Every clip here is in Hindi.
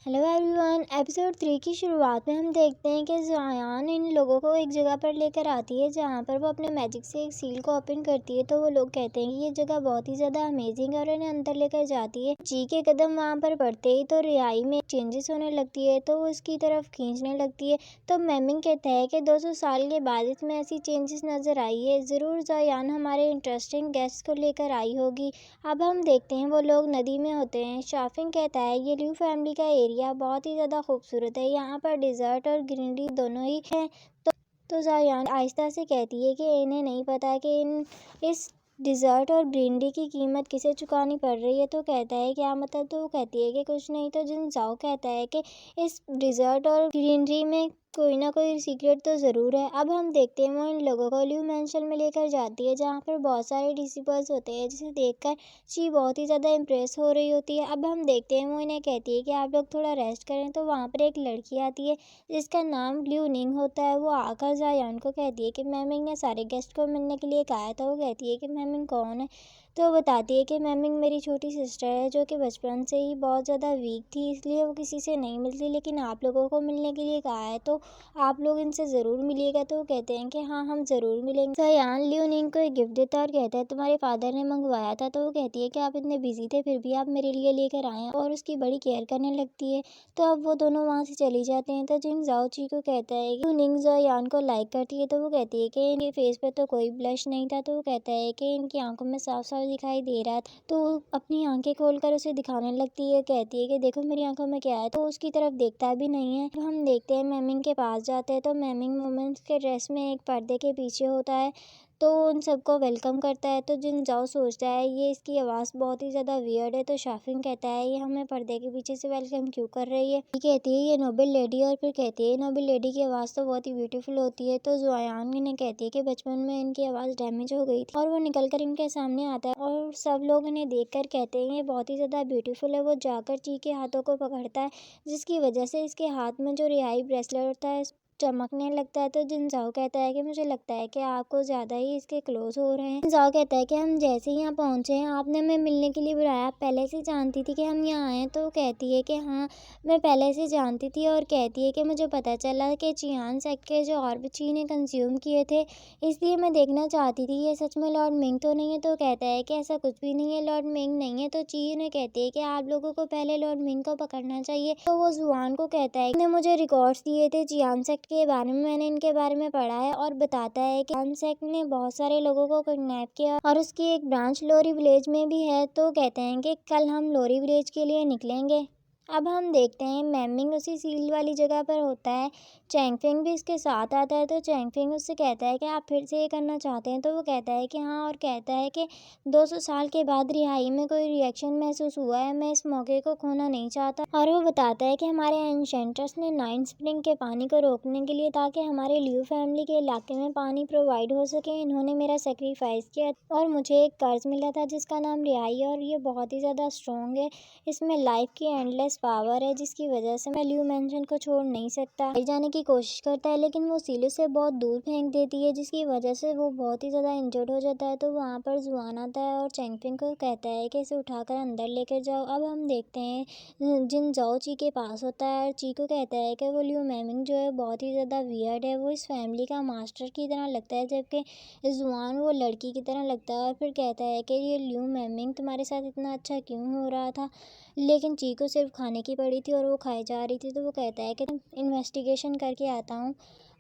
Hello everyone. एपिसोड 3 की शुरुआत में हम देखते हैं कि ज़ायान इन लोगों को एक जगह पर लेकर आती है जहाँ पर वो अपने मैजिक से एक सील को ओपन करती है। तो वो लोग कहते हैं कि ये जगह बहुत ही ज़्यादा अमेजिंग है और इन्हें अंदर लेकर जाती है। जी के कदम वहाँ पर पड़ते ही तो रिहाई में चेंजेस होने लगती है, तो वो उसकी तरफ खींचने लगती है। तो मेमिंग कहता है कि 200 साल के बाद इसमें ऐसी चेंजेस नज़र आई है, ज़रूर ज़ायान हमारे इंटरेस्टिंग गेस्ट को लेकर आई होगी। अब हम देखते हैं वो लोग नदी में होते हैं। शाफिन कहता है ये लियू फैमिली का एरिया बहुत ही ज़्यादा खूबसूरत है, यहाँ पर डिज़र्ट और ग्रीनरी दोनों ही है। तो ज़ायान आहिस्ता से कहती है कि इन्हें नहीं पता कि इस डिज़र्ट और ग्रीनरी की कीमत किसे चुकानी पड़ रही है। तो कहता है क्या मतलब? तो वो कहती है कि कुछ नहीं। तो जिन जाओ कहता है कि इस डिज़र्ट और ग्रीनरी में कोई ना कोई सीक्रेट तो ज़रूर है। अब हम देखते हैं वो इन लोगों को लियू मैंशन में लेकर जाती है जहाँ पर बहुत सारे डिसिपल्स होते हैं, जिसे देखकर ची बहुत ही ज़्यादा इम्प्रेस हो रही होती है। अब हम देखते हैं वो इन्हें कहती है कि आप लोग थोड़ा रेस्ट करें। तो वहाँ पर एक लड़की आती है जिसका नाम लियू निंग होता है। वो आकर ज़ायान को कहती है कि मैमिंग ने सारे गेस्ट को मिलने के लिए कहा था। वो कहती है कि मैमिंग कौन है? तो वो बताती है कि मैमिंग मेरी छोटी सिस्टर है जो कि बचपन से ही बहुत ज़्यादा वीक थी, इसलिए वो किसी से नहीं मिलती, लेकिन आप लोगों को मिलने के लिए कहा है, तो आप लोग इनसे ज़रूर मिलिएगा। तो वो कहते हैं कि हाँ, हम ज़रूर मिलेंगे। ज़ायान लियू निंग को एक गिफ्ट देता है और कहता है तुम्हारे फादर ने मंगवाया था। तो वो कहती है कि आप इतने बिजी थे फिर भी आप मेरे लिए लेकर आए हैं, और उसकी बड़ी केयर करने लगती है। तो अब वो दोनों वहाँ से चली जाते हैं। तो जिंग जाओ ची को कहता है कि निंग ज़ायान को लाइक करती है। तो वो कहती है कि इनके फेस पे तो कोई ब्लश नहीं था। तो वो कहता है कि इनकी आंखों में साफ साफ दिखाई दे रहा था। तो वो अपनी आंखें खोलकर उसे दिखाने लगती है, कहती है कि देखो मेरी आंखों में क्या है। तो उसकी तरफ देखता भी नहीं है। तो हम देखते हैं मैमिंग के पास जाते हैं। तो मैमिंग वुमेन्स के ड्रेस में एक पर्दे के पीछे होता है, तो उन सबको वेलकम करता है। तो जिन जाओ सोचता है ये इसकी आवाज़ बहुत ही ज़्यादा वियर्ड है। तो शाफिन कहता है ये हमें पर्दे के पीछे से वेलकम क्यों कर रही है? ये कहती है ये नोबल लेडी, और फिर कहती है नोबल लेडी की आवाज़ तो बहुत ही ब्यूटीफुल होती है। तो ज़ायान ने कहती है कि बचपन में इनकी आवाज़ डैमेज हो गई थी, और वो निकल कर इनके सामने आता है और सब लोग इन्हें देख कर कहते हैं ये बहुत ही ज़्यादा ब्यूटीफुल है। वो जाकर ची के हाथों को पकड़ता है, जिसकी वजह से इसके हाथ में जो रिहाई ब्रेसलेट होता है चमकने लगता है। तो जिनजाओ कहता है कि मुझे लगता है कि आपको ज़्यादा ही इसके क्लोज हो रहे हैं। जिनजाओ कहता है कि हम जैसे ही यहाँ पहुँचे हैं आपने हमें मिलने के लिए बुलाया, आप पहले से जानती थी कि हम यहाँ आए? तो कहती है कि हाँ, मैं पहले से जानती थी, और कहती है कि मुझे पता चला कि चियान सेक्ट के जो और भी ची ने कंज्यूम किए थे, इसलिए मैं देखना चाहती थी ये सच में लॉर्ड मिंग तो नहीं है। तो कहता है कि ऐसा कुछ भी नहीं है, लॉर्ड मिंग नहीं है। तो ची ने कहती है कि आप लोगों को पहले लॉर्ड मिंग को पकड़ना चाहिए। तो वो जुआन को कहता है कि मुझे रिकॉर्ड्स दिए थे चियान सेक्ट के बारे में, मैंने इनके बारे में पढ़ा है, और बताता है कि चियान सेक्ट ने बहुत सारे लोगों को किडनैप किया और उसकी एक ब्रांच लोरी विलेज में भी है। तो कहते हैं कि कल हम लोरी विलेज के लिए निकलेंगे। अब हम देखते हैं मैमिंग उसी सील वाली जगह पर होता है। चैंगफिंग भी इसके साथ आता है। तो चैंगफिंग उससे कहता है कि आप फिर से ये करना चाहते हैं? तो वो कहता है कि हाँ, और कहता है कि 200 साल के बाद रिहाई में कोई रिएक्शन महसूस हुआ है, मैं इस मौके को खोना नहीं चाहता। और वो बताता है कि हमारे एन्शेंट्रेस ने 9 स्प्रिंग के पानी को रोकने के लिए, ताकि हमारे लियू फैमिली के इलाके में पानी प्रोवाइड हो सके, इन्होंने मेरा सेक्रीफाइस किया और मुझे एक कर्ज मिला था जिसका नाम रिहाई है, और ये बहुत ही ज़्यादा स्ट्रॉन्ग है। इसमें लाइफ की एंडलेस पावर है, जिसकी वजह से मैं लियू मैंशन को छोड़ नहीं सकता। ले जाने की कोशिश करता है लेकिन वो सीले से बहुत दूर फेंक देती है, जिसकी वजह से वो बहुत ही ज़्यादा इंजर्ड हो जाता है। तो वहाँ पर जुआन आता है और चैंगफिंग को कहता है कि इसे उठाकर अंदर लेकर जाओ। अब हम देखते हैं जिन जाओ ची के पास होता है और ची को कहता है कि वो लियू मैमिंग जो है बहुत ही ज़्यादा वियर्ड है, वो इस फैमिली का मास्टर की तरह लगता है, जबकि जुआन वो लड़की की तरह लगता है। और फिर कहता है कि ये लियू मैमिंग तुम्हारे साथ इतना अच्छा क्यों हो रहा था? लेकिन ची को सिर्फ खाने की पड़ी थी और वो खाई जा रही थी। तो वो कहता है कि इन्वेस्टिगेशन करके आता हूँ।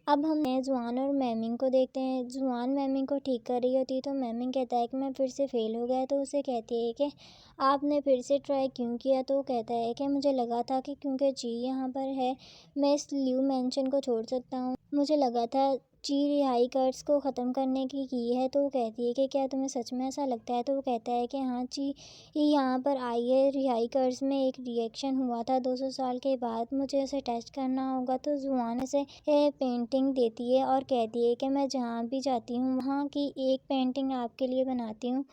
अब हम जुआन और मैमिंग को देखते हैं। जुआन मैमिंग को ठीक कर रही होती है, तो मैमिंग कहता है कि मैं फिर से फेल हो गया। तो उसे कहती है कि आपने फिर से ट्राई क्यों किया? तो वो कहता है कि मुझे लगा था कि क्योंकि ची यहाँ पर है, मैं इस लियू मैंशन को छोड़ सकता हूँ। मुझे लगा था ची रिहाई कर्स को ख़त्म करने की है। तो वो कहती है कि क्या तुम्हें सच में ऐसा लगता है? तो वो कहता है कि हाँ, ची यहाँ पर आई है, रिहाई कर्स में एक रिएक्शन हुआ था 200 साल के बाद, मुझे उसे टेस्ट करना होगा। तो जुआन से पेंटिंग देती है और कहती है कि मैं जहाँ भी जाती हूँ वहाँ की एक पेंटिंग आपके लिए बनाती हूँ,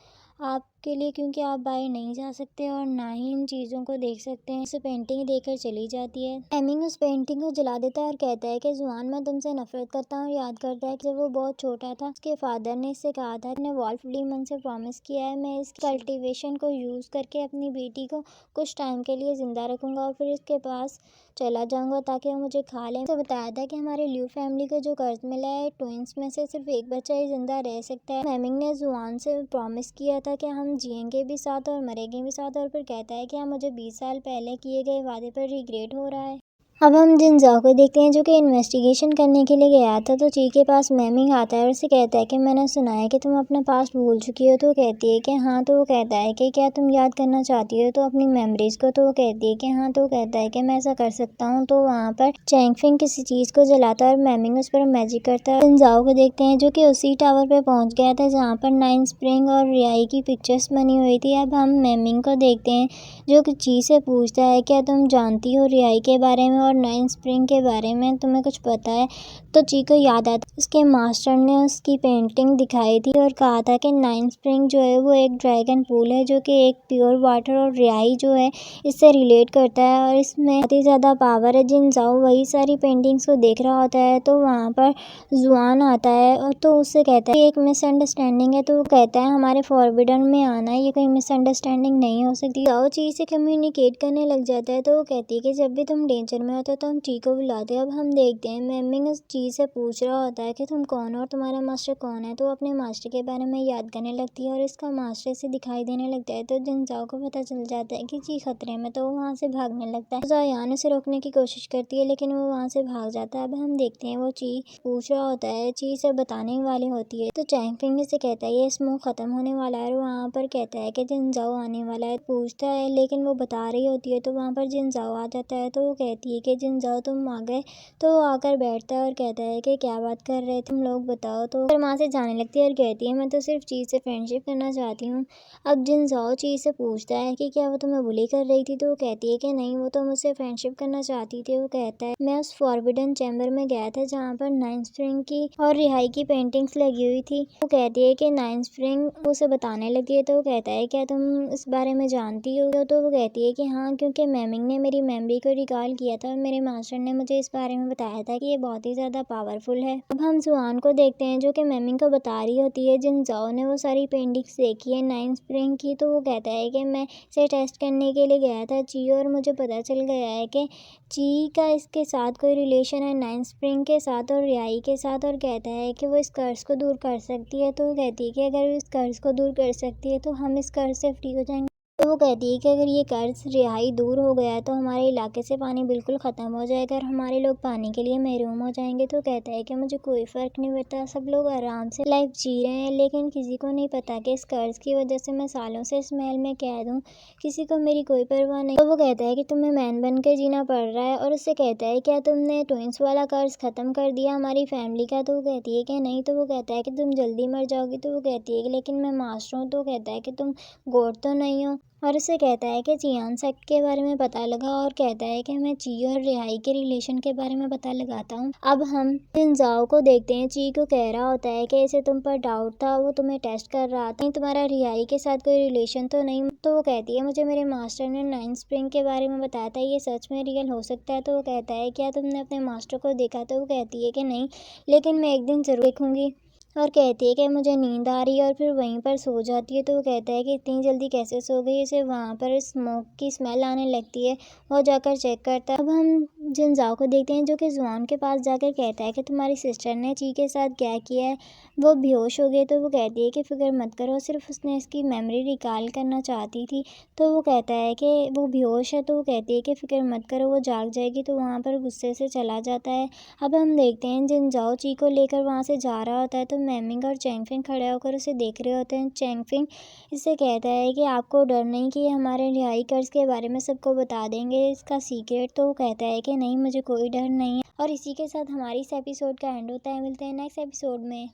आप के लिए, क्योंकि आप बाहर नहीं जा सकते और ना ही इन चीज़ों को देख सकते हैं। उसे पेंटिंग देकर चली जाती है। हेमिंग उस पेंटिंग को जला देता है और कहता है कि जुआन, मैं तुमसे नफरत करता हूँ। याद करता है कि जब वो बहुत छोटा था उसके फादर ने इससे कहा था, ने वॉल्फ लीमन से प्रॉमिस किया है मैं इस कल्टीवेशन को यूज़ करके अपनी बेटी को कुछ टाइम के लिए ज़िंदा रखूँगा और फिर इसके पास चला जाऊँगा ताकि वो मुझे खा लें। उसे बताया था कि हमारे ल्यू फैमिली को जो कर्ज मिला है, ट्विंस में से सिर्फ एक बच्चा ही ज़िंदा रह सकता है। हेमिंग ने जुआन से प्रॉमिस किया था कि हम जिएंगे भी साथ और मरेंगे भी साथ, और फिर कहता है कि हाँ, मुझे 20 साल पहले किए गए वादे पर रिग्रेट हो रहा है। अब हम जिनजाओ को देखते हैं जो कि इन्वेस्टिगेशन करने के लिए गया था। तो ची के पास मेमिंग आता है और उसे कहता है कि मैंने सुना है कि तुम अपना पास्ट भूल चुकी हो। तो वो कहती है कि हाँ। तो वो कहता है कि क्या तुम याद करना चाहती हो तो अपनी मेमोरीज को। तो वो कहती है कि हाँ। तो वो कहता है कि मैं ऐसा कर सकता हूँ। तो वहाँ पर चैंगफिंग किसी चीज़ को जलाता है और मेमिंग उस पर मैजिक करता है। जिनजाओ को देखते हैं जो कि उसी टावर पर पहुँच गया था जहाँ पर 9 स्प्रिंग और रियाई की पिक्चर्स बनी हुई थी। अब हम मेमिंग को देखते हैं जो कि ची से पूछता है, क्या तुम जानती हो रियाई के बारे में और 9 स्प्रिंग के बारे में, तुम्हें कुछ पता है? तो ची को याद आता है उसके मास्टर ने उसकी पेंटिंग दिखाई थी और कहा था कि 9 स्प्रिंग जो है वो एक ड्रैगन पूल है जो कि एक प्योर वाटर और रियाई जो है इससे रिलेट करता है और इसमें बहुत ही ज़्यादा पावर है। जिनजाओ वही सारी पेंटिंग्स को देख रहा होता है तो वहाँ पर जुआन आता है और तो उससे कहता है एक मिसअंडरस्टैंडिंग है। तो वो कहता है हमारे फॉरबिडन में आना है, ये कोई मिसअंडरस्टैंडिंग नहीं हो सकती। जाओ ची से कम्युनिकेट करने लग जाता है। तो वो कहती है कि जब भी तुम डेंजर में होते हो तो हम ची को बुलाते हैं। अब हम देखते हैं मेमिंग उस ची से पूछ रहा होता है कि तुम कौन हो और तुम्हारा मास्टर कौन है। तो वो अपने मास्टर के बारे में याद करने लगती है और इसका मास्टर से दिखाई देने लगता है। तो जिनजाओ को पता चल जाता है कि ची खतरे में, तो वो वहाँ से भागने लगता है। ज़ायान उसे रोकने की कोशिश करती है लेकिन वो वहाँ से भाग जाता है। अब हम देखते हैं वो ची पूछ रहा होता है, ची से बताने वाली होती है। तो चैंगफिंग से कहता है ये स्मोक खत्म होने वाला है और वहाँ पर कहता है कि जिनजाओ आने वाला है। पूछता है लेकिन वो बता रही होती है तो वहाँ पर जिनजाओ आ जाता है। तो वो कहती है कि जिनजाओ तुम आ गए। तो वो आकर बैठता है और कहता है कि क्या बात कर रहे तुम लोग, बताओ। तो फिर वहाँ से जाने लगती है और कहती है मैं तो सिर्फ चीज़ से फ्रेंडशिप करना चाहती हूँ। अब जिनजाओ चीज़ से पूछता है कि क्या वो तुम्हें बुली कर रही थी। तो वो कहती है कि नहीं, वो तो मुझसे फ्रेंडशिप करना चाहती थी। वो कहता है मैं उस फॉरबिडन चैम्बर में गया था जहाँ पर 9 स्प्रिंग की और रिहाई की पेंटिंग्स लगी हुई थी। वो कहती है कि 9 स्प्रिंग उसे बताने लगी है। तो वो कहता है क्या तुम इस बारे में जानती हो। तो वो कहती है कि हाँ, क्योंकि मेमिंग ने मेरी मेमोरी को रिकॉल किया था और मेरे मास्टर ने मुझे इस बारे में बताया था कि ये बहुत ही ज़्यादा पावरफुल है। अब हम जुआन को देखते हैं जो कि मेमिंग को बता रही होती है जिनजाओ ने वो सारी पेंटिंग्स देखी है 9 स्प्रिंग की। तो वो कहता है कि मैं इसे टेस्ट करने के लिए गया था ची और मुझे पता चल गया है कि ची का इसके साथ कोई रिलेशन है 9 स्प्रिंग के साथ और रियाई के साथ, और कहता है कि वो इस कर्ज को दूर कर सकती है। तो वो कहती है कि अगर वो इस कर्ज को दूर कर सकती है तो हम इस कर्ज से फ्री हो जाएंगे। तो वो कहती है कि अगर ये कर्ज रिहाई दूर हो गया तो हमारे इलाके से पानी बिल्कुल ख़त्म हो जाएगा और हमारे लोग पानी के लिए महरूम हो जाएंगे। तो कहता है कि मुझे कोई फ़र्क नहीं पड़ता, सब लोग आराम से लाइफ जी रहे हैं, लेकिन किसी को नहीं पता कि इस कर्ज की वजह से मैं सालों से इस महल में कैद हूँ, किसी को मेरी कोई परवाह नहीं। तो वो कहता है कि तुम्हें मैन बन के जीना पड़ रहा है और उससे कहता है क्या तुमने ट्विंस वाला कर्ज ख़त्म कर दिया हमारी फैमिली का। तो वो कहती है कि नहीं। तो वो कहता है कि तुम जल्दी मर जाओगी। तो वो कहती है कि लेकिन मैं मास्टर हूँ। तो कहता है कि तुम गॉड तो नहीं हो। और उसे कहता है कि चियान सेक्ट के बारे में पता लगा और कहता है कि मैं ची और रिहाई के रिलेशन के बारे में पता लगाता हूँ। अब हम जिनजाओ को देखते हैं। ची को कह रहा होता है कि इसे तुम पर डाउट था, वो तुम्हें टेस्ट कर रहा था, तुम्हारा रिहाई के साथ कोई रिलेशन तो नहीं। तो वो कहती है मुझे मेरे मास्टर ने 9 स्प्रिंग के बारे में बताया था, ये सच में रियल हो सकता है। तो वो कहता है क्या तुमने अपने मास्टर को देखा। तो वो कहती है कि नहीं, लेकिन मैं एक दिन ज़रूर देखूंगी। और कहती है कि मुझे नींद आ रही है और फिर वहीं पर सो जाती है। तो वो कहता है कि इतनी जल्दी कैसे सो गई। इसे वहाँ पर स्मोक की स्मेल आने लगती है। वो जाकर चेक करता है। अब हम जिनजाओ को देखते हैं जो कि जुआन के पास जाकर कहता है कि तुम्हारी सिस्टर ने ची के साथ क्या किया है, वो बेहोश हो गई। तो वो कहती है कि फिक्र मत करो, सिर्फ उसने इसकी मेमोरी रिकॉल करना चाहती थी। तो वो कहता है कि वो बेहोश है। तो वो कहती है कि फिक्र मत करो, वो जाग जाएगी। तो वहाँ पर गुस्से से चला जाता है। अब हम देखते हैं जिनजाओ ची को लेकर वहाँ से जा रहा होता है तो मेमिंग और चैंगफिंग खड़े होकर उसे देख रहे होते हैं। चैंगफिंग इससे कहता है कि आपको डर नहीं कि हमारे रिहाई कर्ज के बारे में सबको बता देंगे इसका सीक्रेट। तो वो कहता है कि नहीं, मुझे कोई डर नहीं है। और इसी के साथ हमारी इस एपिसोड का एंड होता है। मिलते हैं नेक्स्ट एपिसोड में।